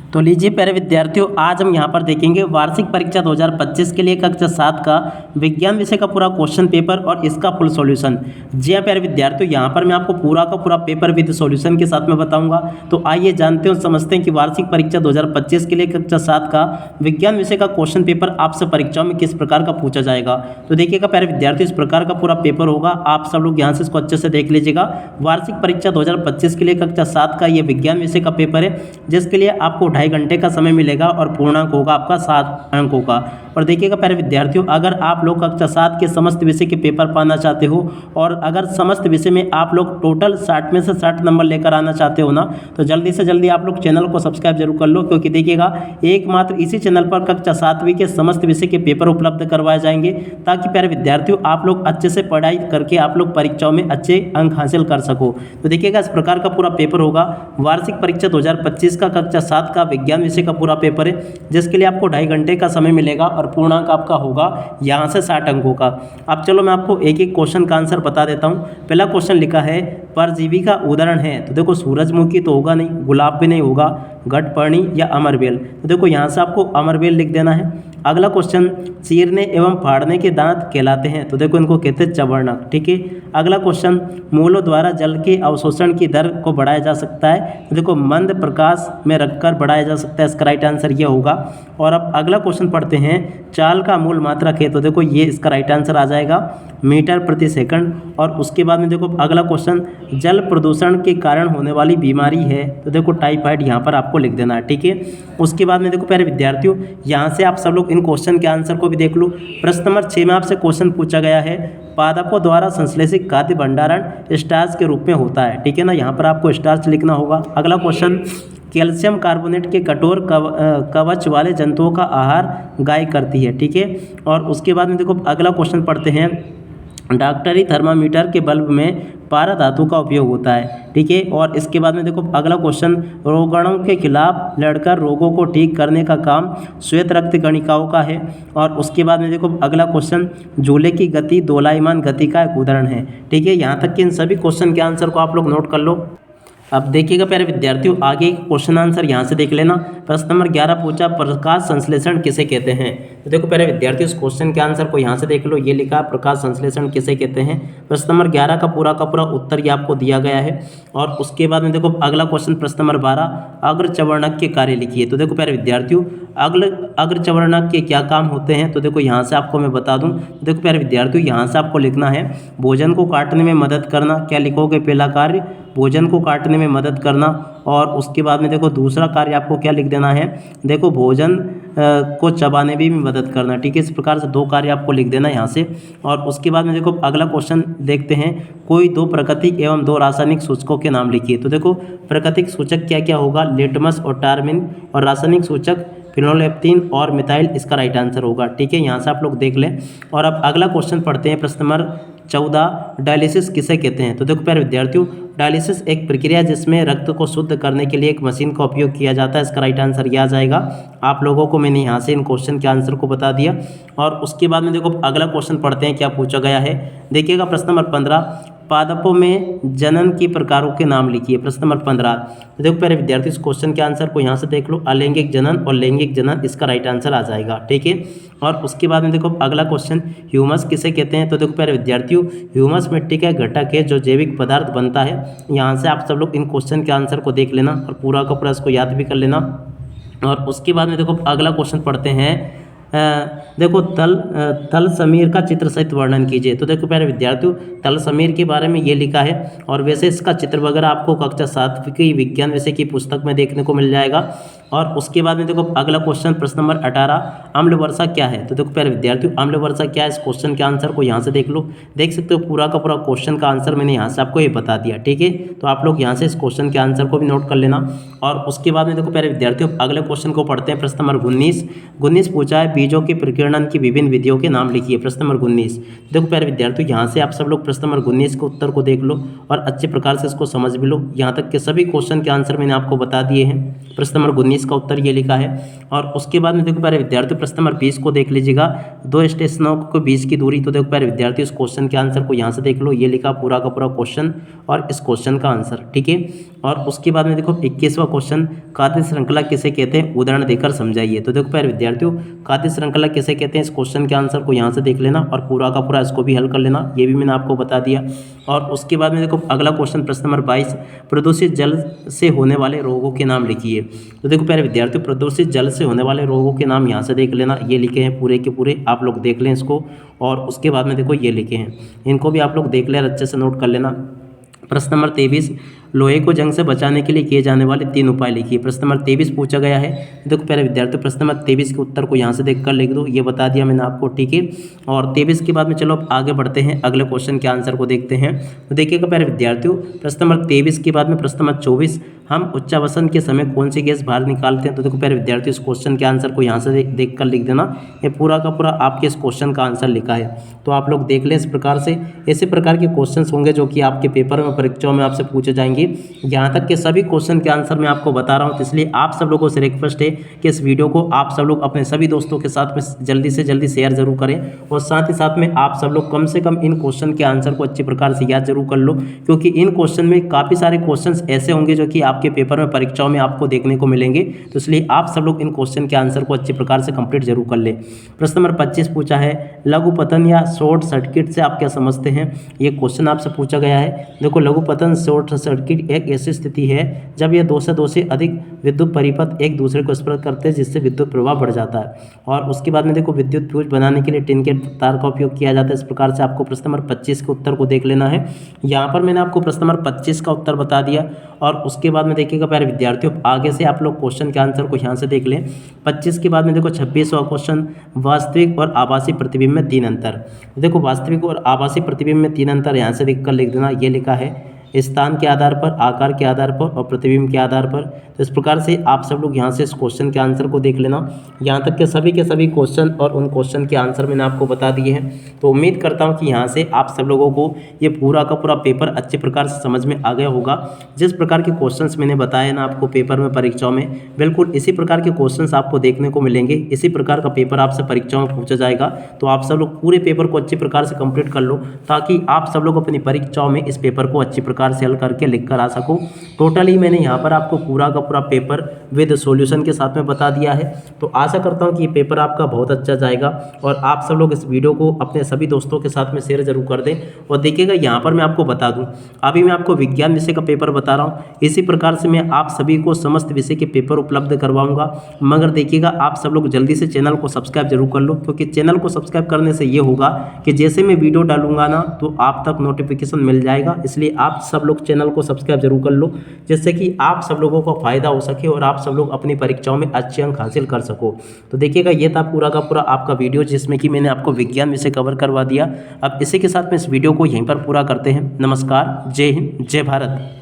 तो लीजिए प्यारे विद्यार्थियों, आज हम यहाँ पर देखेंगे वार्षिक परीक्षा 2025 के लिए कक्षा 7 का विज्ञान विषय का पूरा क्वेश्चन पेपर और इसका फुल सॉल्यूशन। जी हाँ प्यारे विद्यार्थियों, यहाँ पर मैं आपको पूरा का पूरा पेपर विद सॉल्यूशन के साथ में बताऊंगा। तो आइए जानते हैं, समझते हैं कि वार्षिक परीक्षा 2025 के लिए कक्षा 7 का विज्ञान विषय का क्वेश्चन पेपर आपसे परीक्षाओं में किस प्रकार का पूछा जाएगा। तो देखिएगा प्यारे विद्यार्थियों, इस प्रकार का पूरा पेपर होगा। आप सब लोग यहाँ से इसको अच्छे से देख लीजिएगा। वार्षिक परीक्षा 2025 के लिए कक्षा 7 का ये विज्ञान विषय का पेपर है, जिसके लिए आपको 2.5 घंटे का समय मिलेगा और पूर्णांक होगा आपका 7 अंकों का। और देखिएगा प्यारे विद्यार्थियों, अगर आप लोग कक्षा 7 के समस्त विषय के पेपर पाना चाहते हो और अगर समस्त विषय में आप लोग टोटल 60 में से 60 नंबर लेकर आना चाहते हो ना, तो जल्दी से जल्दी आप लोग चैनल को सब्सक्राइब जरूर कर लो, क्योंकि देखिएगा एकमात्र इसी चैनल पर कक्षा 7वीं के समस्त विषय के पेपर उपलब्ध करवाए जाएंगे, ताकि प्यारे विद्यार्थियों आप लोग अच्छे से पढ़ाई करके आप लोग परीक्षाओं में अच्छे अंक हासिल कर सको। तो देखिएगा इस प्रकार का पूरा पेपर होगा। वार्षिक परीक्षा 2025 का कक्षा 7 का विज्ञान विषय का पूरा पेपर है, जिसके लिए आपको 2.5 घंटे का समय मिलेगा और पूर्णांक आपका होगा यहाँ से 60 अंकों का। अब चलो मैं आपको एक एक क्वेश्चन का आंसर बता देता हूँ। पहला क्वेश्चन लिखा है, परजीवी का उदाहरण है। तो देखो सूरजमुखी तो होगा नहीं, गुलाब भी नहीं होगा, घटपर्णी या अमरबेल। तो देखो यहाँ से आपको अमरबेल लिख देना है। अगला क्वेश्चन, चीरने एवं फाड़ने के दांत कहलाते हैं। तो देखो इनको कहते हैं चवर्णक। ठीक है। अगला क्वेश्चन, मूलों द्वारा जल के अवशोषण की दर को बढ़ाया जा सकता है। तो देखो मंद प्रकाश में रखकर बढ़ाया जा सकता है। इसका राइट आंसर ये होगा। और अब अगला क्वेश्चन पढ़ते हैं, चाल का मूल मात्रक है। तो देखो ये इसका राइट आंसर आ जाएगा मीटर प्रति सेकंड। और उसके बाद में देखो अगला क्वेश्चन, जल प्रदूषण के कारण होने वाली बीमारी है। तो देखो टाइफाइड यहाँ पर आपको लिख देना है। ठीक है। उसके बाद में देखो प्यारे विद्यार्थियों, यहाँ से आप सब लोग इन क्वेश्चन के आंसर को भी देख लो। प्रश्न नंबर 6 में आपसे क्वेश्चन पूछा गया है, पादपों द्वारा संश्लेषित खाद्य भंडारण स्टार्च के रूप में होता है। ठीक है ना, यहाँ पर आपको स्टार्च लिखना होगा। अगला क्वेश्चन, कैल्शियम कार्बोनेट के कठोर कवच वाले जंतुओं का आहार गाय करती है। ठीक है। और उसके बाद में देखो अगला क्वेश्चन पढ़ते हैं, डॉक्टरी थर्मामीटर के बल्ब में पारा धातु का उपयोग होता है। ठीक है। और इसके बाद में देखो अगला क्वेश्चन, रोगाणुओं के खिलाफ लड़कर रोगों को ठीक करने का काम श्वेत रक्त कणिकाओं का है। और उसके बाद में देखो अगला क्वेश्चन, झूले की गति दोलायमान गति का एक उदाहरण है। ठीक है। यहाँ तक कि इन सभी क्वेश्चन के आंसर को आप लोग नोट कर लो। अब देखिएगा प्यारे विद्यार्थियों, आगे क्वेश्चन आंसर यहाँ से देख लेना। प्रश्न नंबर 11 पूछा, प्रकाश संश्लेषण किसे कहते हैं। तो देखो प्यारे विद्यार्थियों, इस क्वेश्चन के आंसर को यहाँ से देख लो। ये लिखा प्रकाश संश्लेषण किसे कहते हैं। प्रश्न नंबर 11 का पूरा उत्तर ये आपको दिया गया है। और उसके बाद में देखो अगला क्वेश्चन, प्रश्न नंबर 12, अग्रचवर्णक के कार्य लिखिए। तो देखो प्यारे विद्यार्थियों, अग्रचवर्णक के क्या काम होते हैं। तो देखो यहाँ से आपको मैं बता दूँ। देखो प्यारे विद्यार्थियों, यहाँ से आपको लिखना है, भोजन को काटने में मदद करना। क्या लिखोगे पहला कार्य, भोजन को काटने में मदद करना। और उसके बाद में देखो दूसरा कार्य आपको क्या लिख देना है, देखो भोजन को चबाने में भी मदद करना। ठीक है। इस प्रकार से 2 कार्य आपको लिख देना यहाँ से। और उसके बाद में देखो अगला क्वेश्चन देखते हैं, कोई 2 प्राकृतिक एवं 2 रासायनिक सूचकों के नाम लिखिए। तो देखो प्राकृतिक सूचक क्या क्या होगा, लिटमस और टार्मिन। और रासायनिक सूचक फिनोलेप्थीन और मिथाइल। इसका राइट आंसर होगा। ठीक है। यहाँ से आप लोग देख लें। और अब अगला क्वेश्चन पढ़ते हैं, प्रश्न नंबर 14, डायलिसिस किसे कहते हैं। तो देखो प्यारे विद्यार्थियों, डायलिसिस एक प्रक्रिया जिसमें रक्त को शुद्ध करने के लिए एक मशीन का उपयोग किया जाता है। इसका राइट आंसर यह आ जाएगा। आप लोगों को मैंने यहाँ से इन क्वेश्चन के आंसर को बता दिया। और उसके बाद में देखो अगला क्वेश्चन पढ़ते हैं, क्या पूछा गया है। देखिएगा प्रश्न नंबर 15, पादपों में जनन की प्रकारों के नाम लिखिए। प्रश्न नंबर 15। तो देखो प्यारे विद्यार्थी, इस क्वेश्चन के आंसर को यहाँ से देख लो, अलैंगिक जनन और लैंगिक जनन। इसका राइट आंसर आ जाएगा। ठीक है। और उसके बाद में देखो अगला क्वेश्चन, ह्यूमस किसे कहते हैं। तो देखो प्यारे विद्यार्थियों, ह्यूमस मिट्टी का घटक है जो जैविक पदार्थ बनता है। यहाँ से आप सब लोग इन क्वेश्चन के आंसर को देख लेना और पूरा का पूरा इसको याद भी कर लेना। और उसके बाद में देखो अगला क्वेश्चन पढ़ते हैं, देखो तल समीर का चित्र सहित वर्णन कीजिए। तो देखो प्यारे विद्यार्थियों, तल समीर के बारे में ये लिखा है। और वैसे इसका चित्र वगैरह आपको कक्षा 7 की विज्ञान विषय की पुस्तक में देखने को मिल जाएगा। और उसके बाद में देखो अगला क्वेश्चन, प्रश्न नंबर 18, अम्ल वर्षा क्या है। तो देखो प्यारे विद्यार्थियों, अम्ल वर्षा क्या है, इस क्वेश्चन के आंसर को यहाँ से देख लो। देख सकते हो पूरा का पूरा क्वेश्चन का आंसर मैंने यहाँ से आपको ये बता दिया। ठीक है। तो आप लोग यहाँ से इस क्वेश्चन के आंसर को भी नोट कर लेना। और उसके बाद में देखो प्यारे विद्यार्थियों, अगले क्वेश्चन को पढ़ते हैं। प्रश्न नंबर 19 पूछा है, बीजों के प्रकीर्णन की विभिन्न विधियों के नाम लिखिए। प्रश्न नंबर 19। देखो प्यारे विद्यार्थियों, यहाँ से आप सब लोग प्रश्न नंबर 19 के उत्तर को देख लो और अच्छे प्रकार से इसको समझ भी लो। यहाँ तक के सभी क्वेश्चन के आंसर मैंने आपको बता दिए हैं। प्रश्न नंबर 19 19 का उत्तर ये लिखा है। और उसके बाद में देखो प्यारे विद्यार्थियों प्रश्न नंबर 20 को देख लीजिएगा, 2 स्टेशनों के बीच की दूरी। तो देखो प्यारे विद्यार्थियों इस क्वेश्चन के आंसर को यहाँ से देख लो, ये लिखा पूरा का पूरा क्वेश्चन और इस क्वेश्चन का आंसर, ठीक है। और उसके बाद में देखो 21वां क्वेश्चन, खाद्य श्रृंखला किसे कहते हैं, उदाहरण देकर समझाइए। तो देखो प्यारे विद्यार्थियों खाद्य श्रृंखला किसे कहते हैं, इस क्वेश्चन के आंसर को यहाँ से देख लेना और पूरा का पूरा इसको भी हल कर लेना, ये भी मैंने आपको बता दिया। और उसके बाद में देखो अगला क्वेश्चन प्रश्न नंबर 22, प्रदूषित जल से होने वाले रोगों के नाम लिखिए। तो देखो प्यारे विद्यार्थियों प्रदूषित जल से होने वाले रोगों के नाम यहाँ से देख लेना, ये लिखे हैं पूरे के पूरे, आप लोग देख लें इसको। और उसके बाद में देखो ये लिखे हैं, इनको भी आप लोग देख लें, अच्छे से नोट कर लेना। प्रश्न नंबर 23, लोहे को जंग से बचाने के लिए किए जाने वाले 3 उपाय लिखिए। प्रश्न नंबर 23 पूछा गया है। देखो प्यारे विद्यार्थियों प्रश्न नंबर 23 के उत्तर को यहाँ से देखकर लिख दो, ये बता दिया मैंने आपको, ठीक है। और 23 के बाद में चलो अब आगे बढ़ते हैं, अगले क्वेश्चन के आंसर को देखते हैं। तो देखिएगा प्यारे विद्यार्थियों प्रश्न नंबर 23 के बाद में प्रश्न नंबर 24, हम उच्चावसन के समय कौन सी गैस बाहर निकालते हैं। तो देखो प्यारे विद्यार्थियों इस क्वेश्चन के आंसर को यहाँ से देख कर लिख देना, ये पूरा का पूरा आपके इस क्वेश्चन का आंसर लिखा है। तो आप लोग देख लें इस प्रकार से, ऐसे प्रकार के क्वेश्चन होंगे जो कि आपके पेपर में परीक्षाओं में आपसे पूछे जाएंगे। यहाँ तक के सभी क्वेश्चन के आंसर मैं आपको बता रहा हूँ, तो इसलिए आप सब लोगों से रिक्वेस्ट है कि इस वीडियो को आप सब लोग अपने सभी दोस्तों के साथ में जल्दी से जल्दी शेयर जरूर करें। और साथ ही साथ में आप सब लोग कम से कम इन क्वेश्चन के आंसर को अच्छी प्रकार से याद जरूर कर लो, क्योंकि इन क्वेश्चन में काफ़ी सारे क्वेश्चन ऐसे होंगे जो कि आपके पेपर में परीक्षाओं में आपको देखने को मिलेंगे। तो इसलिए आप सब लोग इन क्वेश्चन के आंसर को अच्छी प्रकार से कंप्लीट जरूर कर ले। प्रश्न नंबर 25 पूछा है, लघु पतन या शॉर्ट सर्किट से आप क्या समझते हैं। ये क्वेश्चन आपसे पूछा गया है। देखो लघु पतन शॉर्ट सर्किट एक ऐसी स्थिति है जब यह 2 से अधिक विद्युत परिपथ एक दूसरे को स्पर्श करते हैं, जिससे विद्युत प्रवाह बढ़ जाता है। और उसके बाद में देखो विद्युत फ्यूज बनाने के लिए टिन के तार का उपयोग किया जाता है। इस प्रकार से आपको प्रश्न नंबर 25 के उत्तर को देख लेना है। यहाँ पर मैंने आपको प्रश्न नंबर 25 का उत्तर बता दिया। और उसके बाद में देखिएगा प्यारे विद्यार्थियों आगे से आप लोग क्वेश्चन के आंसर को यहाँ से देख लें। 25 के बाद में देखो 26वां क्वेश्चन, वास्तविक और आभासी प्रतिबिंब में 3 अंतर। देखो वास्तविक और आभासी प्रतिबिंब में 3 अंतर यहाँ से देख कर लिख देना, ये लिखा है स्थान के आधार पर, आकार के आधार पर और प्रतिबिंब के आधार पर। तो इस प्रकार से आप सब लोग यहाँ से इस क्वेश्चन के आंसर को देख लेना। यहाँ तक के सभी क्वेश्चन और उन क्वेश्चन के आंसर मैंने आपको बता दिए हैं। तो उम्मीद करता हूँ कि यहाँ से आप सब लोगों को ये पूरा का पूरा पेपर अच्छे प्रकार से समझ में आ गया होगा। जिस प्रकार के क्वेश्चंस मैंने बताए ना आपको पेपर में परीक्षाओं में, बिल्कुल इसी प्रकार के क्वेश्चंस आपको देखने को मिलेंगे। इसी प्रकार का पेपर आपसे परीक्षाओं में पूछा जाएगा। तो आप सब लोग पूरे पेपर को अच्छी प्रकार से कंप्लीट कर लो, ताकि आप सब लोग अपनी परीक्षाओं में इस पेपर को अच्छी प्रकार से हल करके लिख कर आ सको। टोटली मैंने यहाँ पर आपको पूरा का पूरा पेपर विद सॉल्यूशन के साथ में बता दिया है। तो आशा करता हूँ कि ये पेपर आपका बहुत अच्छा जाएगा और आप सब लोग इस वीडियो को अपने सभी दोस्तों के साथ में शेयर जरूर कर दें। और देखिएगा यहाँ पर मैं आपको बता दूँ, अभी मैं आपको विज्ञान विषय का पेपर बता रहा हूँ, इसी प्रकार से मैं आप सभी को समस्त विषय के पेपर उपलब्ध करवाऊंगा। मगर देखिएगा आप सब लोग जल्दी से चैनल को सब्सक्राइब जरूर कर लो, क्योंकि चैनल को सब्सक्राइब करने से ये होगा कि जैसे मैं वीडियो डालूंगा ना तो आप तक नोटिफिकेशन मिल जाएगा। इसलिए आप सब लोग चैनल को सब्सक्राइब जरूर कर लो, जिससे कि आप सब लोगों को फायदा हो सके और आप सब लोग अपनी परीक्षाओं में अच्छे अंक हासिल कर सको। तो देखिएगा ये था पूरा का पूरा आपका वीडियो, जिसमें कि मैंने आपको विज्ञान विषय कवर करवा दिया। अब इसी के साथ में इस वीडियो को यहीं पर पूरा करते हैं। नमस्कार, जय हिंद, जय भारत।